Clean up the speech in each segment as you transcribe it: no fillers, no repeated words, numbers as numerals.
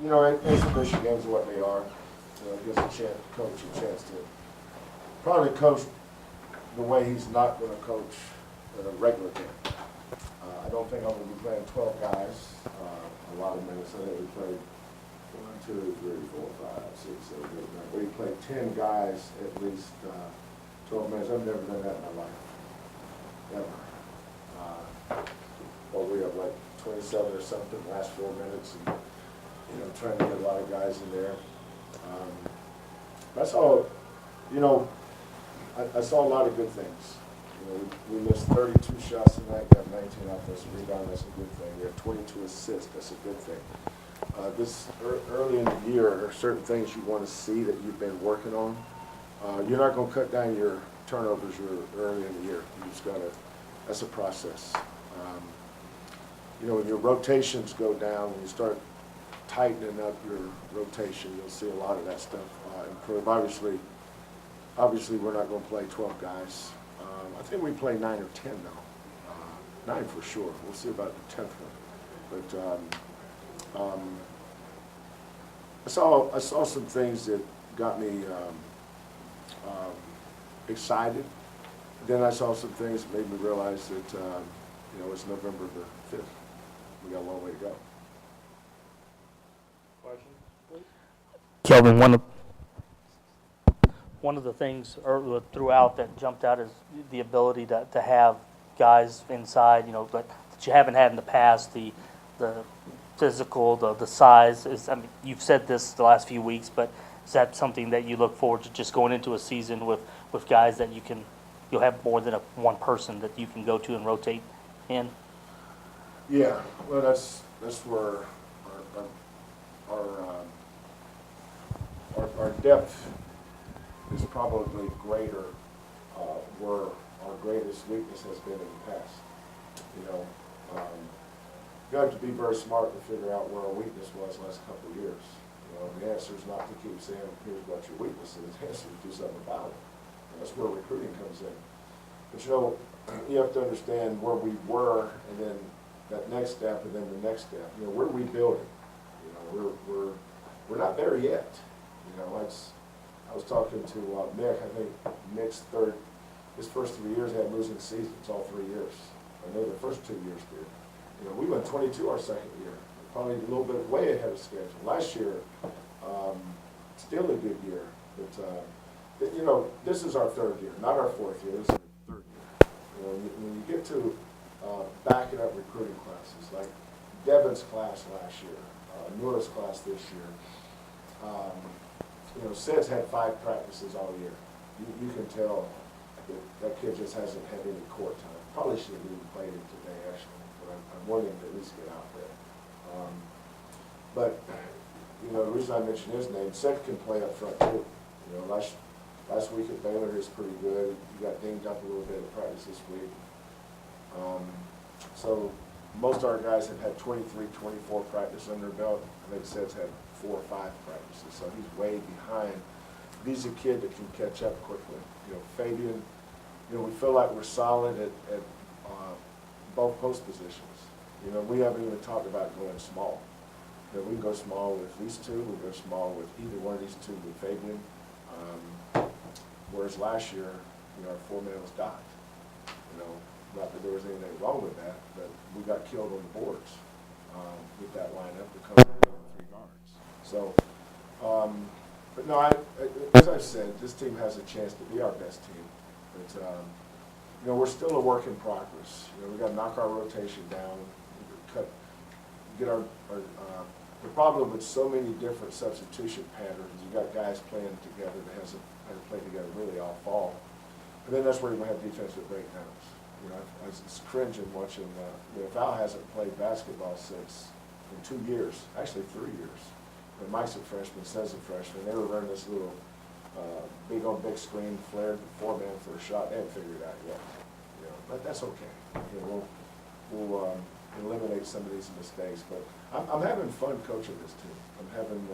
you know, exhibition games are what they are. You know, it gives coach a chance to probably coach the way he's not going to coach in a regular game. I don't think I'm going to be playing 12 guys a lot of minutes. I think we played 1, 2, 3, 4, 5, 6, 7, 8, 9. We played 10 guys at least 12 minutes. I've never done that in my life, ever. Well, we have like 27 or something last 4 minutes, and you know, trying to get a lot of guys in there. That's all. You know, I saw a lot of good things. You know, we missed 32 shots tonight, got 19 offensive rebounds. That's a good thing. We had 22 assists. That's a good thing. This early in the year, there are certain things you want to see that you've been working on. You're not going to cut down your turnovers early in the year. You just got to. That's a process. You know, when your rotations go down, when you start tightening up your rotation, you'll see a lot of that stuff improve. Obviously, we're not going to play 12 guys. I think we play 9 or 10 now. 9 for sure. We'll see about the 10th one. But I saw some things that got me excited. Then I saw some things that made me realize that you know, it's November the 5th. We got a long way to go. Question, please? Kelvin, one of the things throughout that jumped out is the ability to have guys inside, you know, that you haven't had in the past, the physical, the size. I mean, you've said this the last few weeks, but is that something that you look forward to, just going into a season with guys that you'll have more than one person that you can go to and rotate in? Yeah, well, that's where our depth is probably greater where our greatest weakness has been in the past. You know, you have to be very smart to figure out where our weakness was the last couple of years. You know, the answer is not to keep saying, here's what your weakness is. The answer is to do something about it. And that's where recruiting comes in. But you know, you have to understand where we were, and then that next step, and then the next step. You know, we're rebuilding. You know, we're not there yet. You know, I was talking to Mick. I think Mick's his first 3 years had losing seasons, all 3 years. I know the first 2 years did. You know, we went 22 our second year, probably a little bit way ahead of schedule. Last year, still a good year, but you know, this is our third year, not our fourth year. This is our third year. You know, when you get to backing up recruiting classes, like Devin's class last year, Nora's class this year. You know, Sid's had 5 practices all year. You can tell that kid just hasn't had any court time. Probably should have even played him today, actually, but I'm wanting him to at least get out there. But, you know, the reason I mentioned his name, Sid can play up front too. You know, last week at Baylor, he was pretty good. He got dinged up a little bit at practice this week. So most of our guys have had 23, 24 practice under their belt. I think Sid's had 4 or 5 practices, so he's way behind. But he's a kid that can catch up quickly. You know, Fabian, you know, we feel like we're solid at both post positions. You know, we haven't even talked about going small. You know, we can go small with these two, we can go small with either one of these two with Fabian. Whereas last year, you know, our 4-man was docked. You know, not that there was anything wrong with that, but we got killed on the boards with that lineup because of the 3 guards. So, but no, as I said, this team has a chance to be our best team. But, you know, we're still a work in progress. You know, we got to knock our rotation down, get our the problem with so many different substitution patterns, you got guys playing together that hasn't played together really all fall. And then that's where you're going to have defensive breakdowns. You know, I was cringing watching, you know, Val hasn't played basketball since, in 2 years, actually 3 years. When Mike's a freshman, Seth's a freshman, they were running this little big on big screen, flared 4-man for a shot. They haven't figured it out yet. You know, but that's okay. You know, we'll eliminate some of these mistakes. But I'm having fun coaching this team. I'm having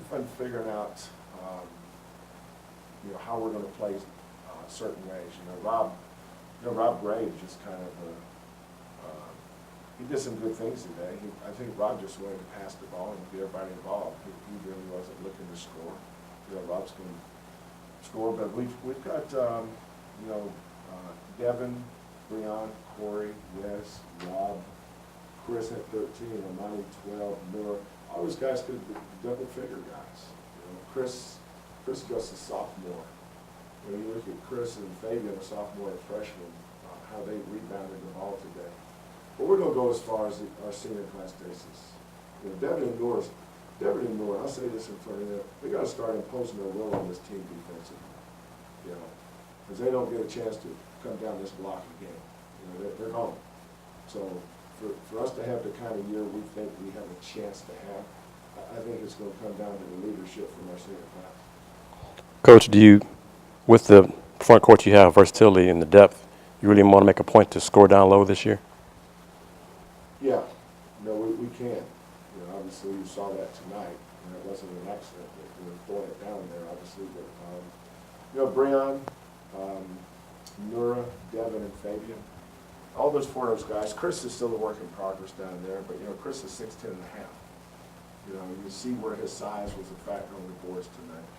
fun figuring out, you know, how we're going to play certain ways. You know, Rob Graves just kind of he did some good things today. I think Rob just wanted to pass the ball and get everybody involved. He really wasn't looking to score. You know, Rob's going to score, but we've got, Devin, Breon, Corey, Wes, Rob, Chris at 13, Amani 12, Miller. All those guys could be double-figure guys. You know, Chris just a sophomore. When you look at Chris and Fabian, a sophomore and freshman, how they rebounded the ball today. But we're going to go as far as our senior class basis. You know, Devin and Nora, I'll say this in front of them, they got to start imposing their will on this team defensively. You know, because they don't get a chance to come down this block again. You know, they're gone. So for us to have the kind of year we think we have a chance to have, I think it's going to come down to the leadership from our senior class. Coach, with the front court you have, versatility and the depth, you really want to make a point to score down low this year? Yeah, no, we can. You know, obviously you saw that tonight, and it wasn't an accident that we were throwing it down there, obviously. But, Breon, Nura, Devin, and Fabian, all those four of those guys. Chris is still a work in progress down there, but, Chris is 6'10" and a half. You know, you see where his size was a factor on the boards tonight.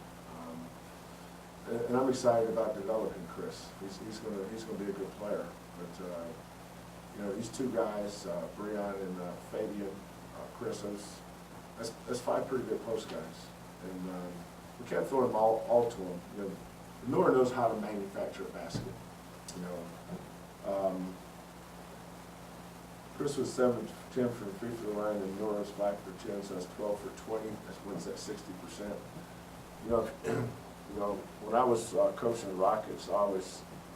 And I'm excited about developing Chris. He's gonna be a good player. But these two guys, Breon and Fabian, Chris, that's five pretty good post guys. And we can't throw them all to them. You know, Nora knows how to manufacture a basket. You know, Chris was 7 for 10 from the free throw line, and Nora's 5 for 10, so that's 12 for 20. That's wins that 60%. When I was coaching the Rockets,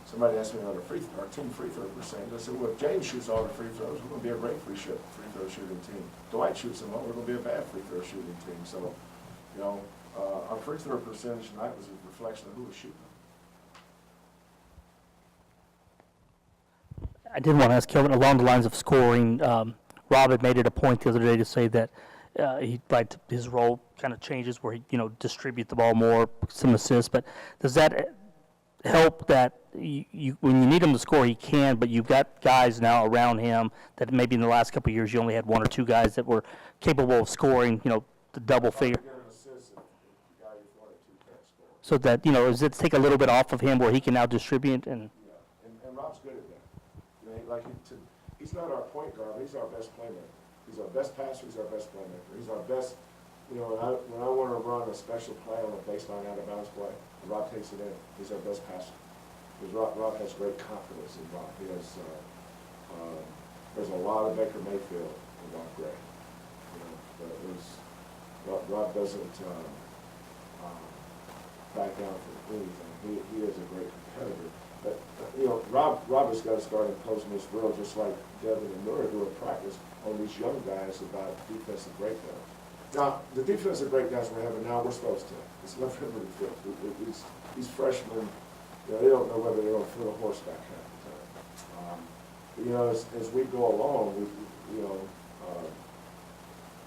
somebody asked me on our team free throw percentage. I said, well, if James shoots all the free throws, we're going to be a great free throw shooting team. Dwight shoots them all, we're going to be a bad free throw shooting team. So, our free throw percentage tonight was a reflection of who was shooting. I did want to ask Kelvin, along the lines of scoring, Rob had made it a point the other day to say that he'd like his role kind of changes where he, distribute the ball more, some assists, but does that help that you when you need him to score, he can, but you've got guys now around him that maybe in the last couple of years you only had one or two guys that were capable of scoring, the double figure. So that, does it take a little bit off of him where he can now distribute? And Rob's good at that. He's not our point guard, he's our best playmaker. He's our best passer, he's our best playmaker. He's our best, when I want to run a special play on a baseline out of bounds play, Rob takes it in. He's our best passer. Because Rob has great confidence in Rob. He has, there's a lot of Baker Mayfield in Rob Gray. Rob doesn't back down from anything. He is a great competitor. But, Rob has got to start imposing his will, just like Devin and Nora do in practice, on these young guys about defensive breakdowns. Now, the defensive breakdowns we're having now, we're supposed to. It's not for everybody to feel. These freshmen, they don't know whether they're going to feel a horseback half the time. As we go along,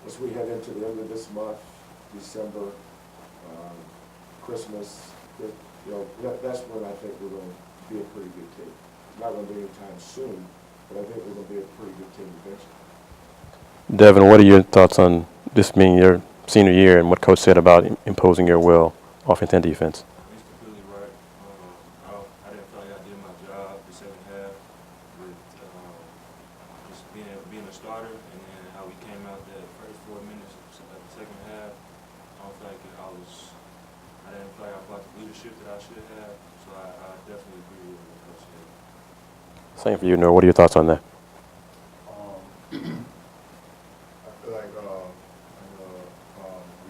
as we head into the end of this month, December, Christmas, that's when I think we're going to be a pretty good team. It's not going to be anytime soon, but I think we're going to be a pretty good team eventually. Devin, what are your thoughts on this being your senior year and what Coach said about imposing your will, offense and defense? He's completely right. I didn't feel like I did my job the second half with just being a starter, and then how we came out the first 4 minutes of the second half. I don't feel like I didn't feel like I brought the leadership that I should have, so I definitely agree with what Coach said. Same for you, Noor. What are your thoughts on that? I feel like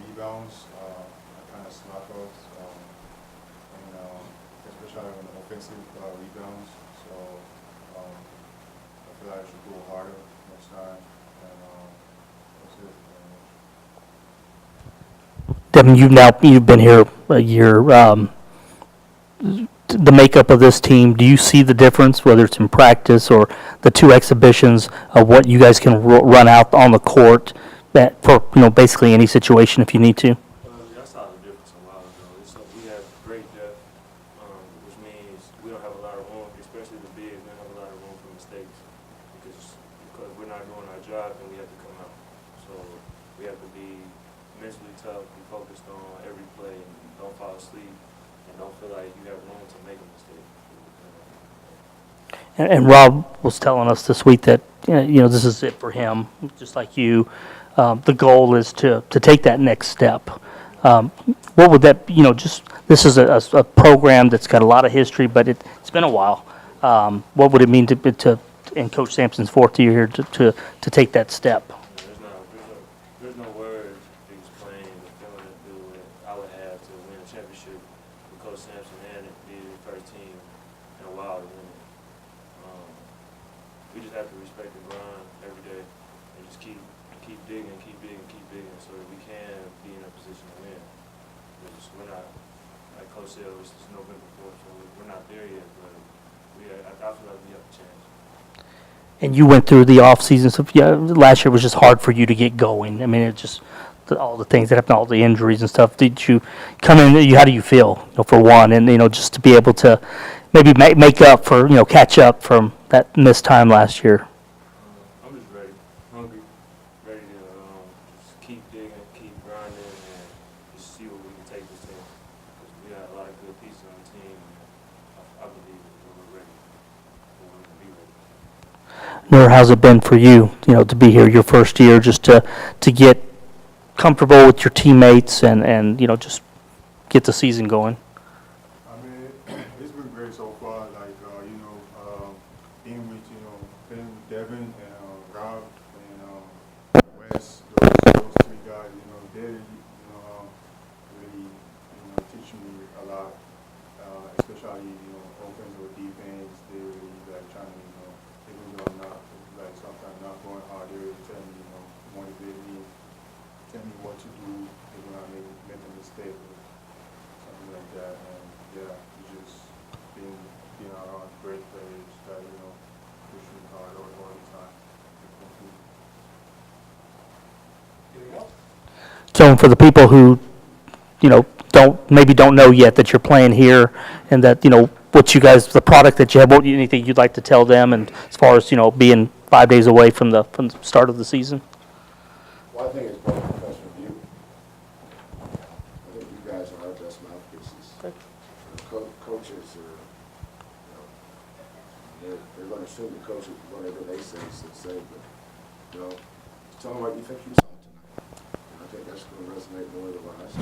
rebounds are kind of slackers, and especially on the offensive rebounds. So I feel like I should go harder next time. And that's it. Devin, you've been here a year. The makeup of this team, do you see the difference, whether it's in practice or the two exhibitions of what you guys can run out on the court for basically any situation if you need to? I saw the difference a while ago. We have great depth, which means we don't have a lot of room, especially the bigs. We don't have a lot of room for mistakes because we're not doing drive, then we have to come out. So we have to be mentally tough, be focused on every play, and don't fall asleep, and don't feel like you have room to make a mistake. And Rob was telling us this week that, this is it for him, just like you. The goal is to take that next step. What would that, just, this is a program that's got a lot of history, but it's been a while. What would it mean in Coach Sampson's fourth year here to take that step? There's no words to explain the feeling I would have to win a championship with Coach Sampson and be the first team in a while to win it. We just have to respect the grind every day and just keep digging, keep digging, so that we can be in a position to win. We're not, like Coach said, it's November 4th, so we're not there yet, but I feel like we have a chance. And you went through the off season, so last year was just hard for you to get going. I mean, it just all the things that happened, all the injuries and stuff. Did you come in? How do you feel? For one, and just to be able to maybe make up for catch up from that missed time last year. I'm just ready, hungry, ready to just keep digging, keep grinding, and just see what we can take this team. Because we got a lot of good pieces on the team, and I believe that we're ready. We're going to be ready. Nur, how's it been for you, to be here your first year, just to get comfortable with your teammates and just get the season going? I mean, it's been great so far. Like, being with, playing with Devin and Rob and Wes, those three guys, they, really, teaching me a lot, especially, offense or defense. They really, like, trying to, even though I'm not, like, sometimes not going hard, they really tell me, motivate me, tell me what to do, when I make a mistake or something like that. And yeah, it's just being around great players that push me hard all the time. So for the people who don't know yet that you're playing here, and that what you guys, the product that you have, anything you'd like to tell them, and as far as being 5 days away from the start of the season. Well, I think it's both professional view. I think you guys are our best mouthpieces. Coaches are, they're going to assume the coaches, whatever they say, but, tell them what you think you saw tonight. And I think that's going to resonate more than last.